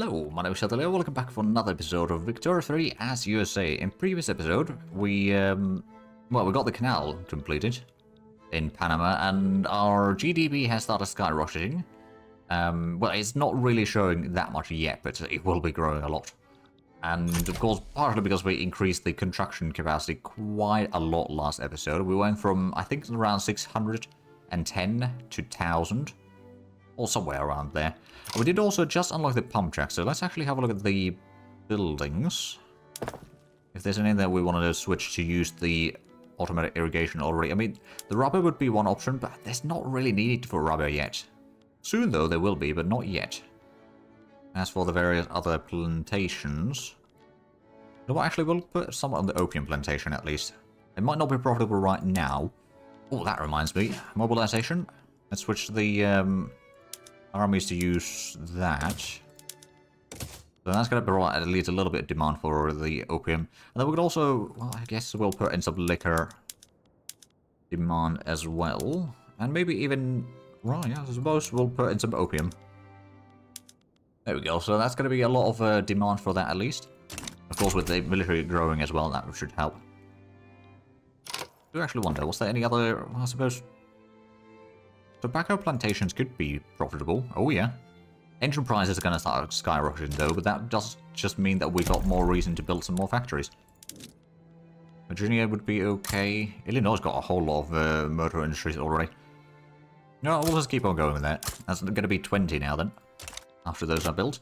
Hello, my name is Shelter. Welcome back for another episode of Victoria 3 as USA. In previous episode, we got the canal completed in Panama, and our GDP has started skyrocketing. Well, it's not really showing that much yet, but it will be growing a lot. And of course, partly because we increased the construction capacity quite a lot last episode. We went from, I think, around 610 to 1,000. Or somewhere around there. We did also just unlock the pump track, so let's actually have a look at the buildings. If there's any that we wanted to switch to use the automatic irrigation already. I mean, the rubber would be one option, but there's not really need for rubber yet. Soon though, there will be, but not yet. As for the various other plantations... No, actually, we'll put some on the opium plantation at least. It might not be profitable right now. Oh, that reminds me. Mobilization. Let's switch the... armies to use that. So that's going to provide at least a little bit of demand for the opium. And then we could also, well, I guess we'll put in some liquor demand as well. And maybe even, right, yeah, I suppose we'll put in some opium. There we go. So that's going to be a lot of demand for that at least. Of course, with the military growing as well, that should help. I do actually wonder, was there any other, well, I suppose... Tobacco plantations could be profitable. Oh yeah. Engine prices are going to start skyrocketing though, but that does just mean that we got more reason to build some more factories. Virginia would be okay. Illinois got a whole lot of motor industries already. No, we'll just keep on going with that. That's going to be 20 now then, after those are built.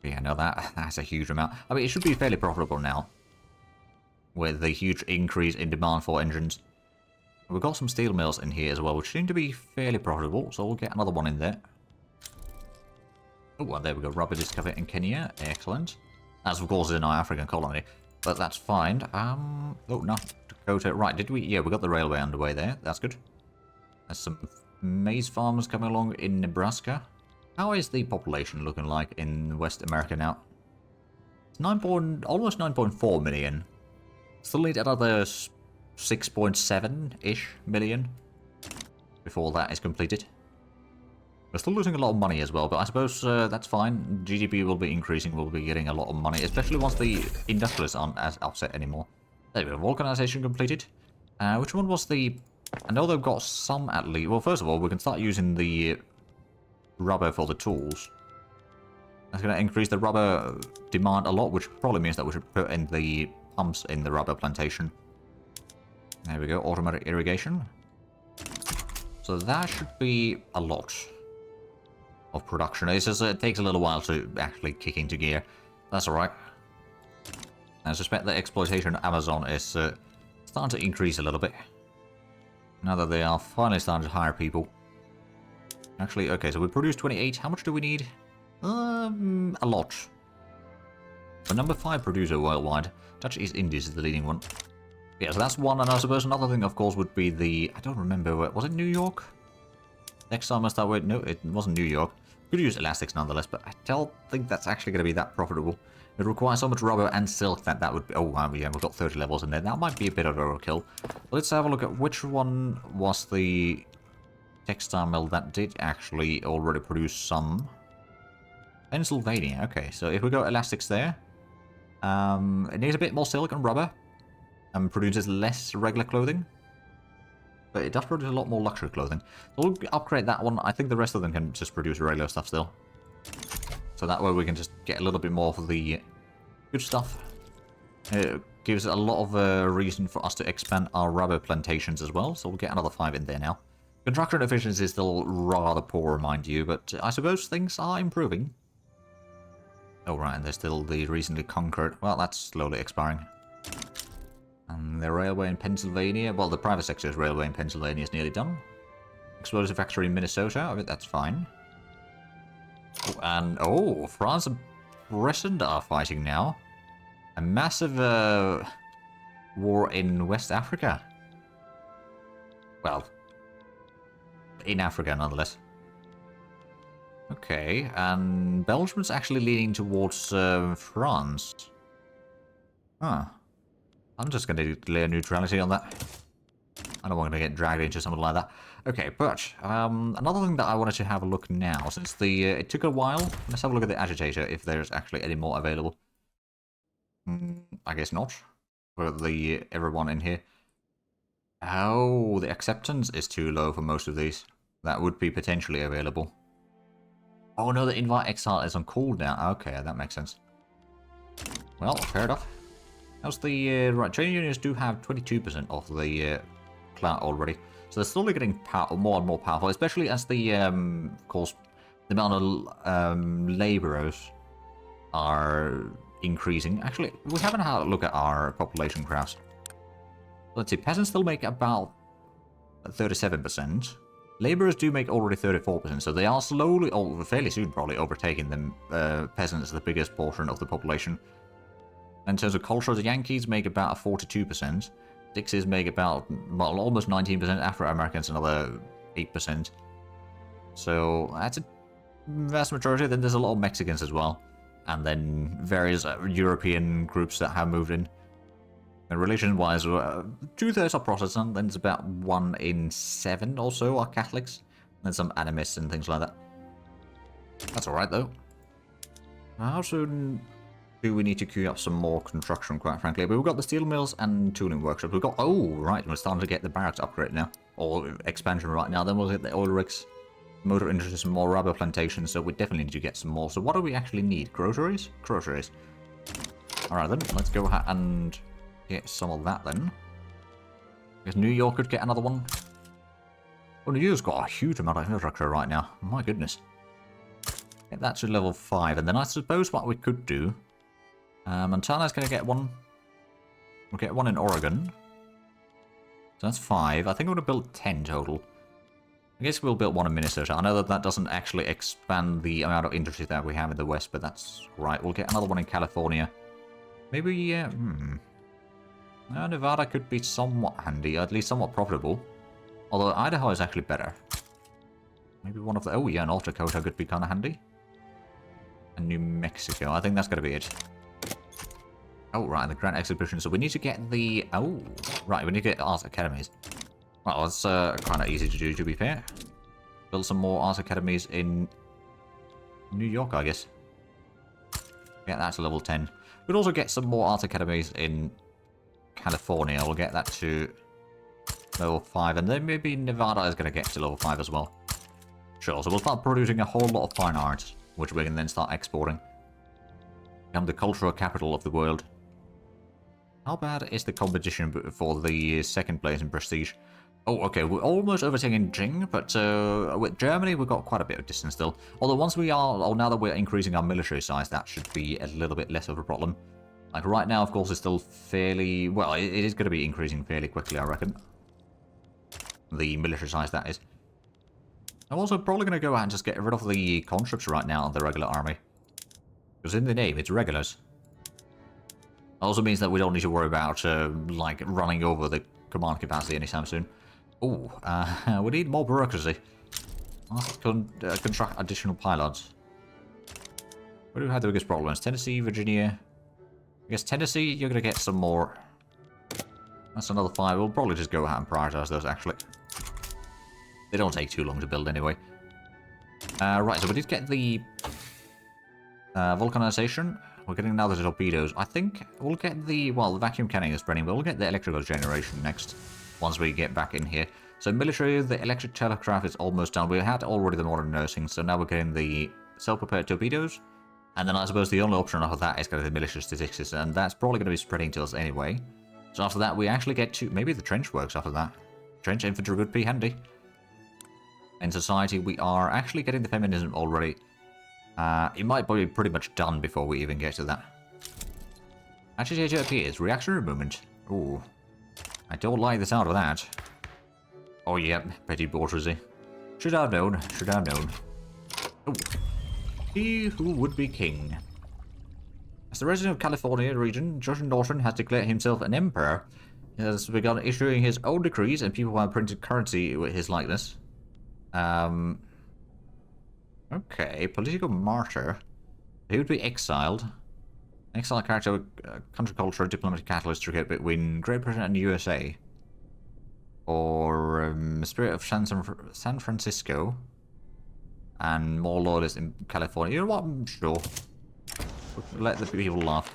Yeah, no, that's a huge amount. I mean, it should be fairly profitable now, with the huge increase in demand for engines. We've got some steel mills in here as well, which seem to be fairly profitable, so we'll get another one in there. Oh, well, there we go. Rubber discovered in Kenya. Excellent. As, of course, in our African colony. But that's fine. Oh, no. Dakota. Right, did we? Yeah, we got the railway underway there. That's good. There's some maize farmers coming along in Nebraska. How is the population looking like in West America now? It's almost 9.4 million. Still need another... 6.7-ish million before that is completed. We're still losing a lot of money as well, but I suppose that's fine. GDP will be increasing, we'll be getting a lot of money, especially once the industrialists aren't as upset anymore. There we go, vulcanization completed. Which one was the... I know they've got some at least. Well, first of all, we can start using the rubber for the tools. That's going to increase the rubber demand a lot, which probably means that we should put in the pumps in the rubber plantation. There we go, automatic irrigation. So that should be a lot of production. It's just, it takes a little while to actually kick into gear. That's alright. I suspect the exploitation of Amazon is starting to increase a little bit. Now that they are finally starting to hire people. Actually, okay, so we produced 28. How much do we need? A lot. The number 5 producer worldwide. Dutch East Indies is the leading one. Yeah, so that's one, and I suppose another thing, of course, would be the... I don't remember, was it New York? Next time I start with... No, it wasn't New York. Could use elastics nonetheless, but I don't think that's actually going to be that profitable. It requires so much rubber and silk that would be... Oh, yeah, we've got 30 levels in there. That might be a bit of overkill. Let's have a look at which one was the textile mill that did actually already produce some. Pennsylvania, okay. So if we go elastics there, it needs a bit more silk and rubber. And produces less regular clothing. But it does produce a lot more luxury clothing. So we'll upgrade that one. I think the rest of them can just produce regular stuff still. So that way we can just get a little bit more of the good stuff. It gives a lot of reason for us to expand our rubber plantations as well. So we'll get another 5 in there now. Construction efficiency is still rather poor, mind you. But I suppose things are improving. Oh, right. And there's still the recently conquered. Well, that's slowly expiring. And the railway in Pennsylvania, well, the private sector's railway in Pennsylvania is nearly done. Explosive factory in Minnesota, I mean, that's fine. Oh, and, oh, France and Britain are fighting now. A massive war in West Africa. Well, in Africa, nonetheless. Okay, and Belgium's actually leaning towards France. Huh. I'm just going to declare neutrality on that. I don't want to get dragged into something like that. Okay, but another thing that I wanted to have a look now, since it took a while. Let's have a look at the agitator, if there's actually any more available. I guess not. For everyone in here. Oh, the acceptance is too low for most of these. That would be potentially available. Oh no, the invite exile is on cooldown. Okay, that makes sense. Well, fair enough. How's the... right, training unions do have 22% of the clout already. So they're slowly getting more and more powerful, especially as the, of course, the amount of laborers are increasing. Actually, we haven't had a look at our population graphs. Let's see, peasants still make about 37%. Laborers do make already 34%, so they are slowly, or fairly soon probably, overtaking them. Peasants are the biggest portion of the population. In terms of culture, the Yankees make about 42%. Dixies make about, well, almost 19%. Afro-Americans another 8%. So that's a vast majority. Then there's a lot of Mexicans as well. And then various European groups that have moved in. And religion-wise, 2/3 are Protestant, then it's about 1 in 7 or so are Catholics. And then some animists and things like that. That's alright though. How soon do we need to queue up some more construction, quite frankly? But we've got the steel mills and tooling workshops. We've got, oh, right, we're starting to get the barracks upgrade now. Or expansion right now. Then we'll get the oil rigs, motor industry, some more rubber plantations. So we definitely need to get some more. So what do we actually need? Groceries? Groceries. Alright then, let's go ahead and get some of that then. Because New York could get another one. Well, New York's got a huge amount of infrastructure right now. My goodness. Get that to level 5. And then I suppose what we could do... Montana's going to get one. We'll get one in Oregon. So that's 5. I think we're going to build 10 total. I guess we'll build one in Minnesota. I know that that doesn't actually expand the amount of industry that we have in the West, but that's right. We'll get another one in California. Maybe, Nevada could be somewhat handy, at least somewhat profitable. Although Idaho is actually better. Maybe one of the... Oh yeah, North Dakota could be kind of handy. And New Mexico. I think that's going to be it. Oh, right, the Grand Exhibition. So we need to get the... Oh, right, we need to get Art Academies. Well, that's kind of easy to do, to be fair. Build some more Art Academies in New York, I guess. Get that to level 10. We'll also get some more Art Academies in California. We'll get that to level 5. And then maybe Nevada is going to get to level 5 as well. Sure, so we'll start producing a whole lot of fine arts, which we can then start exporting. Become the cultural capital of the world. How bad is the competition for the second place in prestige? Oh, okay, we're almost overtaking Jing, but with Germany we've got quite a bit of distance still. Although once we are, or now that we're increasing our military size, that should be a little bit less of a problem. Like right now, of course, it's still fairly, well, it is going to be increasing fairly quickly, I reckon. The military size, that is. I'm also probably going to go out and just get rid of the conscripts right now on the regular army. Because in the name, it's regulars. Also means that we don't need to worry about, like, running over the command capacity anytime soon. Oh, we need more bureaucracy. Construct additional pilots. Where do we have the biggest problems? Tennessee, Virginia. I guess Tennessee, you're going to get some more. That's another 5. We'll probably just go ahead and prioritize those, actually. They don't take too long to build anyway. Right, so we did get the vulcanization. We're getting now the torpedoes. I think we'll get the, well, the vacuum canning is spreading, but we'll get the electrical generation next, once we get back in here. So military, the electric telegraph is almost done. We had already the modern nursing, so now we're getting the self-prepared torpedoes. And then I suppose the only option after that is going to be the military statistics, and that's probably going to be spreading to us anyway. So after that, we actually get to, maybe the trench works after that. Trench infantry would be handy. In society, we are actually getting the feminism already. It might be pretty much done before we even get to that. Agitator appears. Reactionary movement. Ooh. I don't like the sound of that. Oh, yep. Petty bourgeoisie. Should have known. Should have known. Ooh. He who would be king. As the resident of California region, Judge Norton has declared himself an emperor. He has begun issuing his own decrees, and people have printed currency with his likeness. Okay, political martyr. He would be exiled. Exile character, country culture, diplomatic catalyst to get between Great Britain and the USA. Or Spirit of San Francisco. And more loyalists in California. You know what? Sure. Let the people laugh.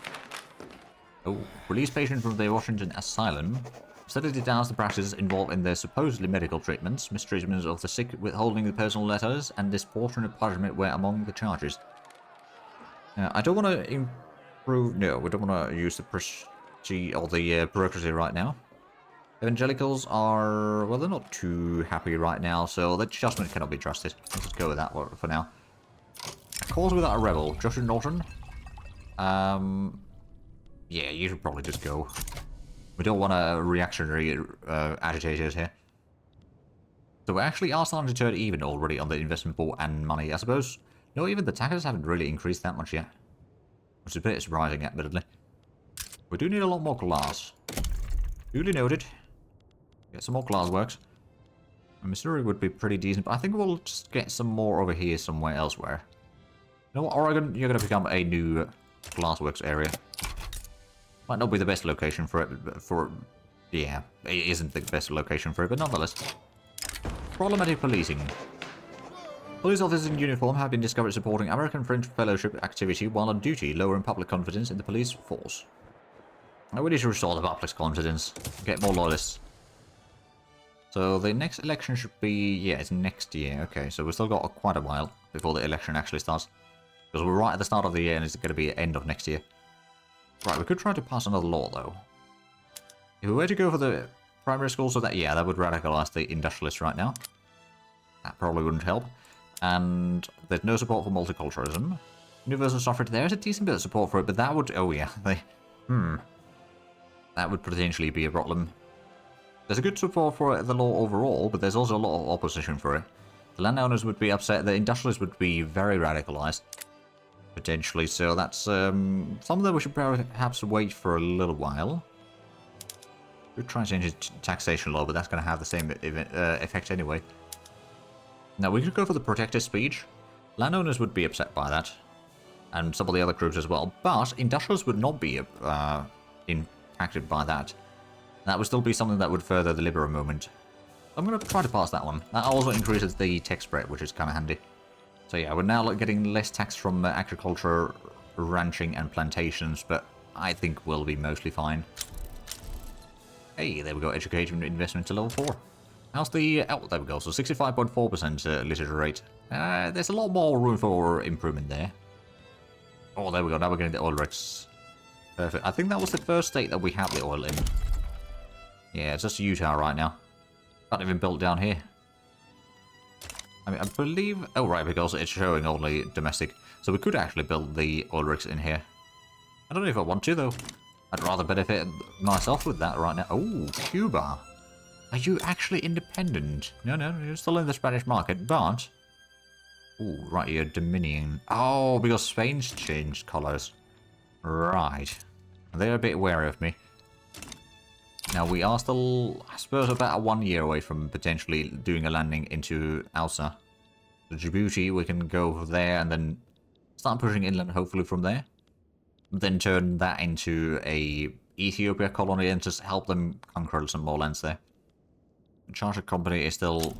Oh, release patients from the Washington Asylum. Study details the practices involved in their supposedly medical treatments, mistreatment of the sick, withholding the personal letters, and disproportionate punishment were among the charges. I don't want to improve... No, we don't want to use the prestige or the bureaucracy right now. Evangelicals are... Well, they're not too happy right now, so the judgment cannot be trusted. Let's just go with that for now. A cause without a rebel. Joshua Norton. Yeah, you should probably just go. We don't want a reactionary agitators here. So we actually are starting to turn even already on the investment pool and money, I suppose. No, even the taxes haven't really increased that much yet. Which is a bit surprising, admittedly. We do need a lot more glass. Duly noted. Get some more glass works. Missouri would be pretty decent, but I think we'll just get some more over here somewhere elsewhere. You know what, Oregon, you're going to become a new glassworks area. Might not be the best location for it, but yeah, it isn't the best location for it, but nonetheless. Problematic policing. Police officers in uniform have been discovered supporting American French Fellowship activity while on duty, lowering public confidence in the police force. Now we need to restore the public's confidence, get more loyalists. So the next election should be, yeah, it's next year. Okay, so we've still got quite a while before the election actually starts. Because we're right at the start of the year and it's going to be end of next year. Right, we could try to pass another law, though. If we were to go for the primary school, so that, yeah, that would radicalize the industrialists right now. That probably wouldn't help. And there's no support for multiculturalism. Universal suffrage, there's a decent bit of support for it, but that would, oh yeah, that would potentially be a problem. There's a good support for the law overall, but there's also a lot of opposition for it. The landowners would be upset, the industrialists would be very radicalized. Potentially, so that's something that we should perhaps wait for a little while. We'll try and change the taxation law, but that's going to have the same effect anyway. Now, we could go for the protected speech. Landowners would be upset by that. And some of the other groups as well. But industrialists would not be impacted by that. That would still be something that would further the liberal movement. I'm going to try to pass that one. That also increases the tax spread, which is kind of handy. So yeah, we're now getting less tax from agriculture, ranching, and plantations, but I think we'll be mostly fine. Hey, there we go, education investment to level 4. How's the... Oh, there we go, so 65.4% literature rate. There's a lot more room for improvement there. Oh, there we go, now we're getting the oil rigs. Perfect. I think that was the first state that we have the oil in. Yeah, it's just Utah right now. Not even built down here. I mean, I believe... Oh, right, because it's showing only domestic. So we could actually build the oil rigs in here. I don't know if I want to, though. I'd rather benefit myself with that right now. Oh, Cuba. Are you actually independent? No, you're still in the Spanish market, but... Oh, right, you're Dominion. Oh, because Spain's changed colours. Right. They're a bit wary of me. Now, we are still, I suppose, about 1 year away from potentially doing a landing into Alsa. So Djibouti, we can go there and then start pushing inland, hopefully, from there. Then turn that into a Ethiopia colony and just help them conquer some more lands there. The charter company is still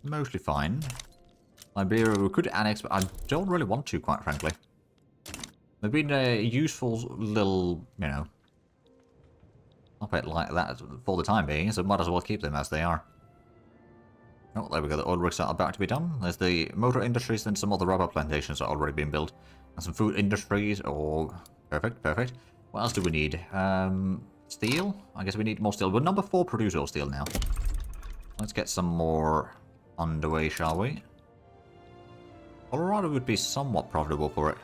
mostly fine. Liberia, we could annex, but I don't really want to, quite frankly. They've been a useful little, you know, I'll put it like that for the time being, so might as well keep them as they are. Oh, there we go, the oil rigs are about to be done. There's the motor industries, and some other rubber plantations are already being built. And some food industries, oh, perfect. What else do we need? Steel? I guess we need more steel. We're number 4 producer of steel now. Let's get some more underway, shall we? Colorado would be somewhat profitable for it.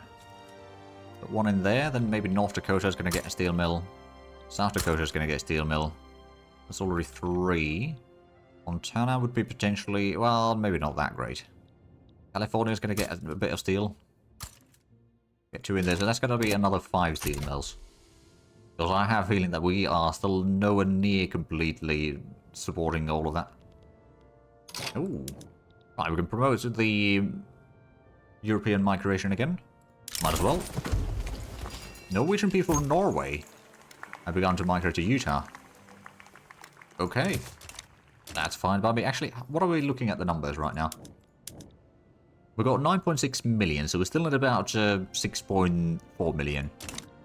Put one in there, then maybe North Dakota is going to get a steel mill. South Dakota is going to get a steel mill. That's already 3. Montana would be potentially, well, maybe not that great. California is going to get a bit of steel. Get 2 in there, so that's going to be another 5 steel mills. Because I have a feeling that we are still nowhere near completely supporting all of that. Ooh. Right, we can promote the European migration again. Might as well. Norwegian people from Norway have begun to migrate to Utah. Okay. That's fine by me. Actually, what are we looking at the numbers right now? We've got 9.6 million, so we're still at about 6.4 million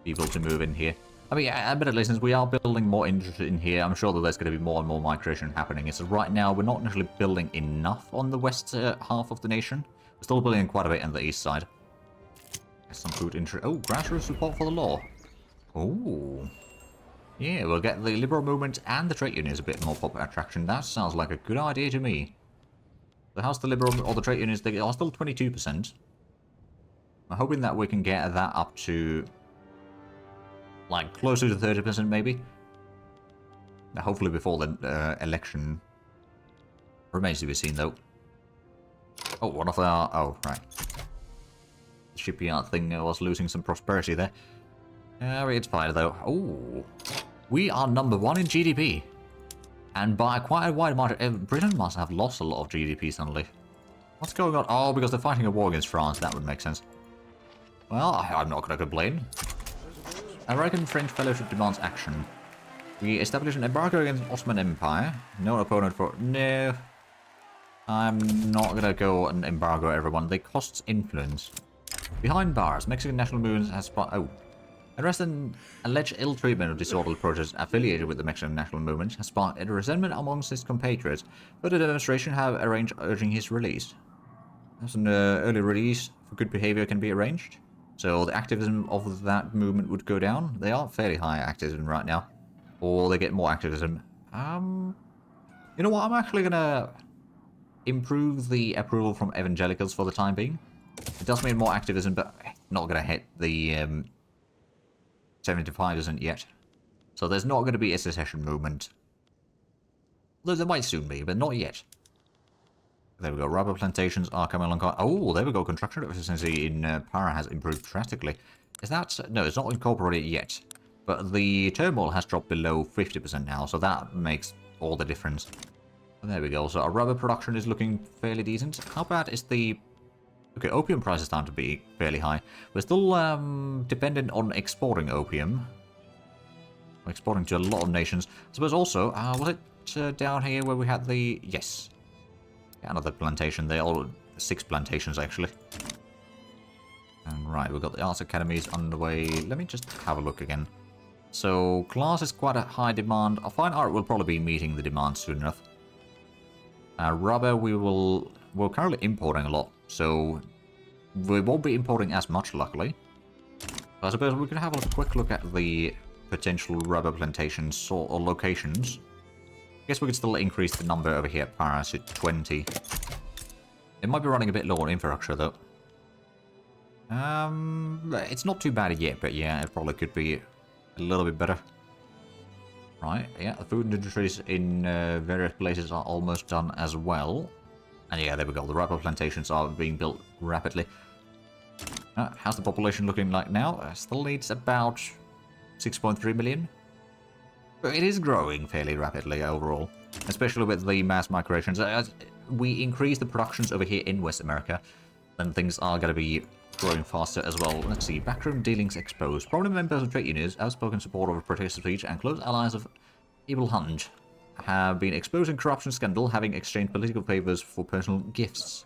people to move in here. I mean, admittedly, since we are building more interest in here, I'm sure that there's going to be more and more migration happening. It's right now, we're not necessarily building enough on the west half of the nation. We're still building quite a bit on the east side. There's some food interest. Oh, grassroots support for the law. Oh. Yeah, we'll get the liberal movement and the trade unions a bit more popular attraction. That sounds like a good idea to me. The House, the liberal, or the trade unions, they are still 22%. I'm hoping that we can get that up to, like, closer to 30% maybe. Now, hopefully before the election. Remains to be seen, though. Oh, one of our... Oh, right. The shipyard thing was losing some prosperity there. It's fine, though. Oh, we are #1 in GDP. And by quite a wide margin. Britain must have lost a lot of GDP suddenly. What's going on? Oh, because they're fighting a war against France. That would make sense. Well, I'm not going to complain. American-French fellowship demands action. We establish an embargo against the Ottoman Empire. No opponent for... No. I'm not going to go and embargo everyone. They cost influence. Behind bars, Mexican national movement has... Oh. Arrest and alleged ill treatment of disorderly protests affiliated with the Mexican national movement has sparked a resentment amongst his compatriots, but the demonstration have arranged urging his release. As an early release for good behavior can be arranged, so the activism of that movement would go down. They are fairly high activism right now, or they get more activism. You know what? I'm actually gonna improve the approval from evangelicals for the time being. It does mean more activism, but not gonna hit the 75% yet. So there's not going to be a secession movement. Though there might soon be, but not yet. There we go. Rubber plantations are coming along. Oh, there we go. Construction efficiency in Para has improved drastically. Is that... No, it's not incorporated yet. But the turmoil has dropped below 50% now, so that makes all the difference. There we go. So our rubber production is looking fairly decent. How bad is the... Okay, opium prices start to be fairly high. We're still dependent on exporting opium. We're exporting to a lot of nations. I suppose also, was it down here where we had the... Yes. Yeah, another plantation. They're all 6 plantations, actually. And right, we've got the arts academies underway. Let me just have a look again. So, glass is quite a high demand. Fine art will probably be meeting the demand soon enough. Rubber, we're currently importing a lot. So, we won't be importing as much, luckily. I suppose we can have a quick look at the potential rubber plantations or locations. I guess we could still increase the number over here at Paris to 20. It might be running a bit low on infrastructure, though. It's not too bad yet, but yeah, it probably could be a little bit better. Right, yeah, the food industries in various places are almost done as well. And yeah, there we go. The rubber plantations are being built rapidly. How's the population looking like now? Still needs about 6.3 million. But it is growing fairly rapidly overall. Especially with the mass migrations. As we increase the productions over here in West America, then things are going to be growing faster as well. Let's see. Backroom dealings exposed. Prominent members of trade unions, outspoken supporter of protective speech, and close allies of Evil Hunt have been exposed in corruption scandal, having exchanged political favors for personal gifts.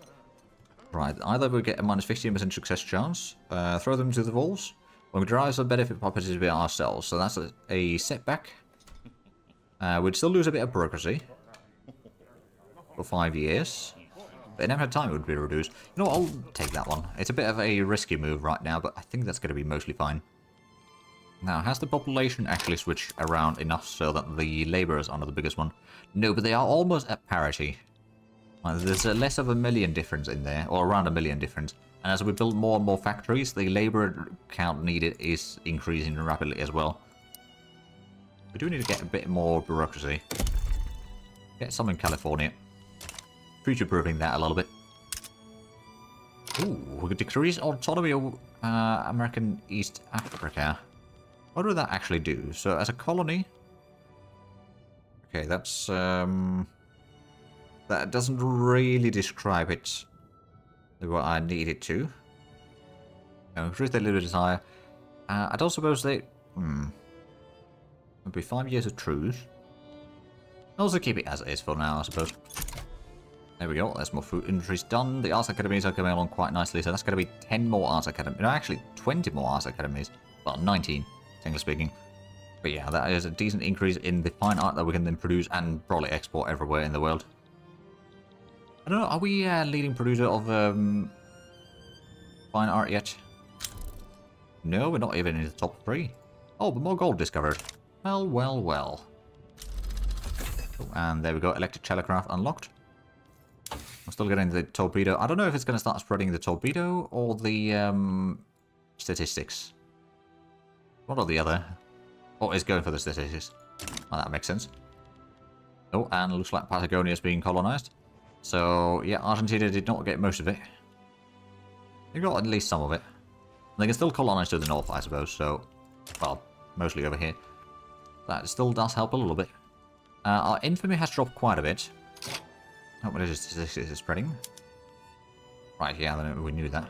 Right, either we get a minus 15% success chance, throw them to the wolves, or we derive some benefit by participating ourselves. So that's a setback. We'd still lose a bit of bureaucracy for 5 years. But in amount of time it would be reduced. You know what, I'll take that one. It's a bit of a risky move right now, but I think that's going to be mostly fine. Now, has the population actually switched around enough so that the laborers are not the biggest one? No, but they are almost at parity. There's less of a million difference in there, or around a million difference. And as we build more and more factories, the labor count needed is increasing rapidly as well. We do need to get a bit more bureaucracy. Get some in California. Future-proofing that a little bit. Ooh, we could decrease autonomy of American East Africa. What would that actually do? So, as a colony... Okay, that's... that doesn't really describe it the way I need it to. Increase their liberty desire. I don't suppose they... It'll be 5 years of truce. Also keep it as it is for now, I suppose. There we go, there's more food industries done. The arts academies are coming along quite nicely, so that's going to be 10 more arts academies. No, actually 20 more arts academies. Well, 19, technically speaking. But yeah, that is a decent increase in the fine art that we can then produce and probably export everywhere in the world. I don't know, are we leading producer of fine art yet? No, we're not even in the top 3. Oh, but more gold discovered. Well, well, well. Oh, and there we go, electric telegraph unlocked. I'm still getting the torpedo. I don't know if it's going to start spreading the torpedo or the statistics. One or the other. Oh, it's going for the statistics. Oh, that makes sense. Oh, and it looks like Patagonia is being colonized. So, yeah, Argentina did not get most of it. They got at least some of it. They can still colonize to the north, I suppose, so... Well, mostly over here. That still does help a little bit. Our infamy has dropped quite a bit. Oh, what is this spreading? Right, yeah, then we knew that.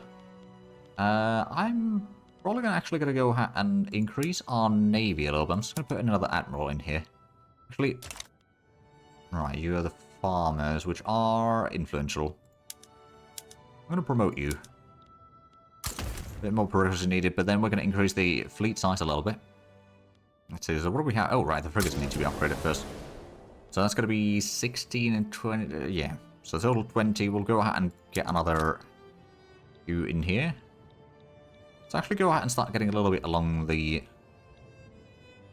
I'm probably actually going to go and increase our navy a little bit. I'm just going to put another admiral in here. Actually, right, you are the farmers, which are influential. I'm going to promote you. A bit more progress needed, but then we're going to increase the fleet size a little bit. Let's see, so what do we have? Oh, right, the frigates need to be upgraded first. So that's going to be 16 and 20, yeah. So total 20, we'll go ahead and get another few in here. Let's actually go ahead and start getting a little bit along the...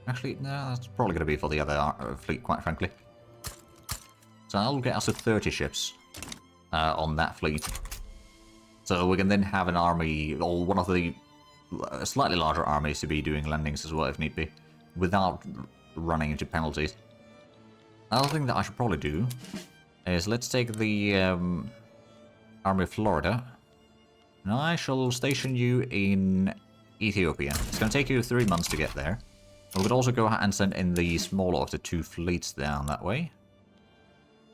Actually, no, that's probably going to be for the other fleet, quite frankly. So that'll get us to 30 ships on that fleet. So we can then have an army, or one of the slightly larger armies to be doing landings as well, if need be, without running into penalties. Another thing that I should probably do is let's take the Army of Florida, and I shall station you in Ethiopia. It's going to take you 3 months to get there. We could also go ahead and send in the smaller of the 2 fleets down that way.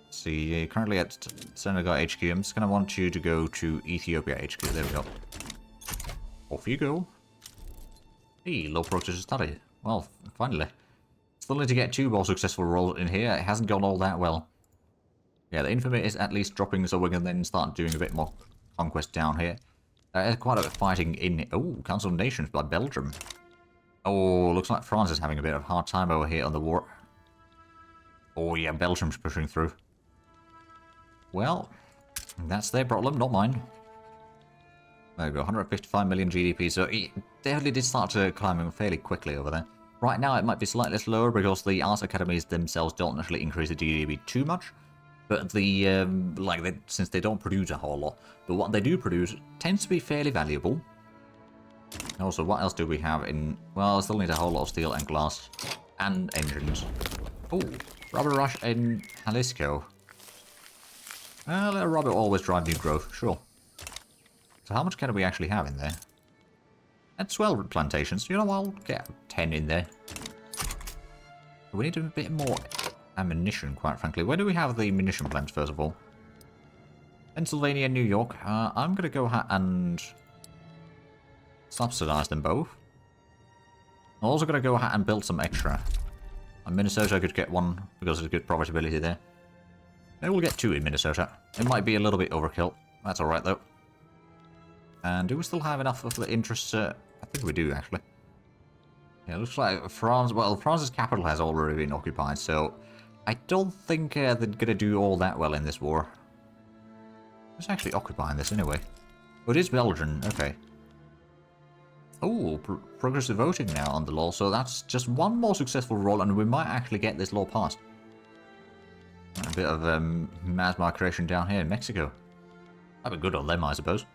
Let's see, you're currently at Senegal HQ. I'm just going to want you to go to Ethiopia HQ. There we go. Off you go. Hey, low progress study. Well, finally. Still need to get 2 more successful rolls in here. It hasn't gone all that well. Yeah, the infamy is at least dropping, so we can then start doing a bit more conquest down here. There's quite a bit of fighting in... Oh, Council of Nations by Belgium. Oh, looks like France is having a bit of a hard time over here on the war. Oh yeah, Belgium's pushing through. Well, that's their problem, not mine. There we go, 155 million GDP, so it definitely did start to climbing fairly quickly over there. Right now it might be slightly slower because the arts academies themselves don't actually increase the GDP too much. But the, since they don't produce a whole lot, but what they do produce tends to be fairly valuable. Also, what else do we have in... Well, I still need a whole lot of steel and glass. And engines. Oh, rubber rush in Jalisco. Well, let rubber always drive new growth, sure. So how much can we actually have in there? At 12 plantations, you know, I'll get 10 in there. We need a bit more ammunition, quite frankly. Where do we have the munition plants, first of all? Pennsylvania, New York. I'm going to go ahead and subsidize them both. I'm also going to go ahead and build some extra. In Minnesota, I could get 1 because there's good profitability there. Maybe we'll get 2 in Minnesota. It might be a little bit overkill. That's alright, though. And do we still have enough of the interest? I think we do, actually. Yeah, it looks like France... Well, France's capital has already been occupied, so... I don't think they're going to do all that well in this war. Who's actually occupying this, anyway? Oh, it is Belgium. Okay. Oh, progressive voting now on the law, so that's just 1 more successful roll, and we might actually get this law passed. A bit of mass migration down here in Mexico. That'd be good on them, I suppose.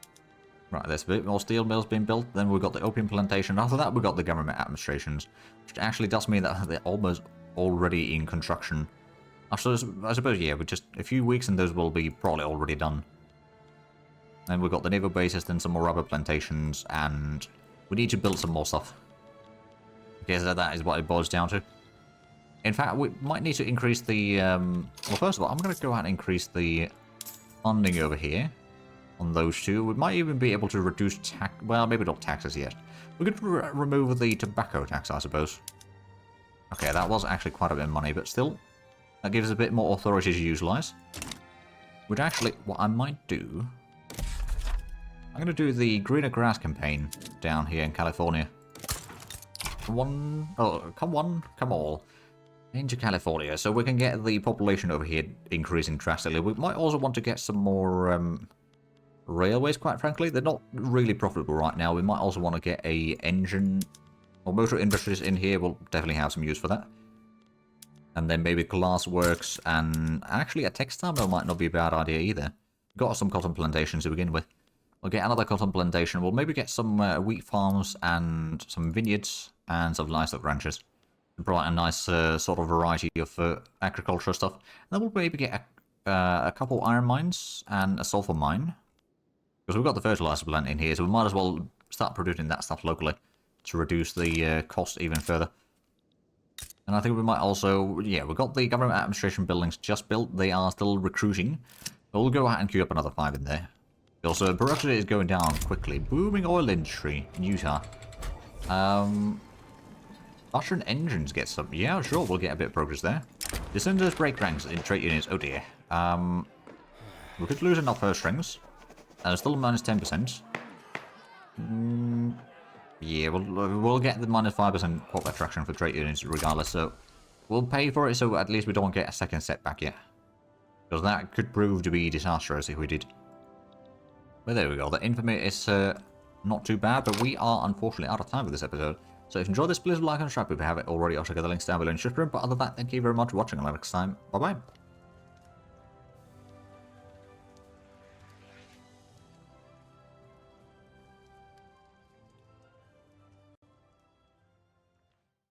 Right, there's a bit more steel mills being built. Then we've got the opium plantation. After that, we've got the government administrations, which actually does mean that they're almost already in construction. After, I suppose, yeah, with just a few weeks and those will be probably already done. Then we've got the naval bases, then some more rubber plantations, and we need to build some more stuff. Because that is what it boils down to. In fact, we might need to increase the... well, first of all, I'm going to go ahead and increase the funding over here. On those 2. We might even be able to reduce tax... Well, maybe not taxes yet. We could remove the tobacco tax, I suppose. Okay, that was actually quite a bit of money, but still... That gives us a bit more authority to utilise. Which actually, what I might do... I'm going to do the greener grass campaign down here in California. Come all. Into California, so we can get the population over here increasing drastically. We might also want to get some more railways, quite frankly. They're not really profitable right now. We might also want to get a engine or motor industries in here. We'll definitely have some use for that. And then maybe glass works, and actually a textile mill might not be a bad idea either. Got some cotton plantations to begin with. We'll get another cotton plantation. We'll maybe get some wheat farms and some vineyards and some livestock ranches. Brought a nice sort of variety of agricultural stuff. And then we'll maybe get a couple iron mines and a sulfur mine. Because we've got the fertilizer plant in here, so we might as well start producing that stuff locally to reduce the cost even further. And I think we might also, yeah, we've got the government administration buildings just built. They are still recruiting. But we'll go ahead and queue up another 5 in there. Also, production is going down quickly. Booming oil industry in Utah. Butter engines get some. Yeah, sure, we'll get a bit of progress there. Descenders break ranks in trade units. Oh dear. We could lose enough first strings. Still minus 10%. Yeah, we'll get the minus 5% pop attraction for trade units regardless, so we'll pay for it so at least we don't get a second setback yet. Because that could prove to be disastrous if we did. But there we go, the infamy is not too bad, but we are unfortunately out of time for this episode. So if you enjoyed this, please like and subscribe if you haven't already. I'll check out the links down below in the description. But other than that, thank you very much for watching. Until next time, bye bye.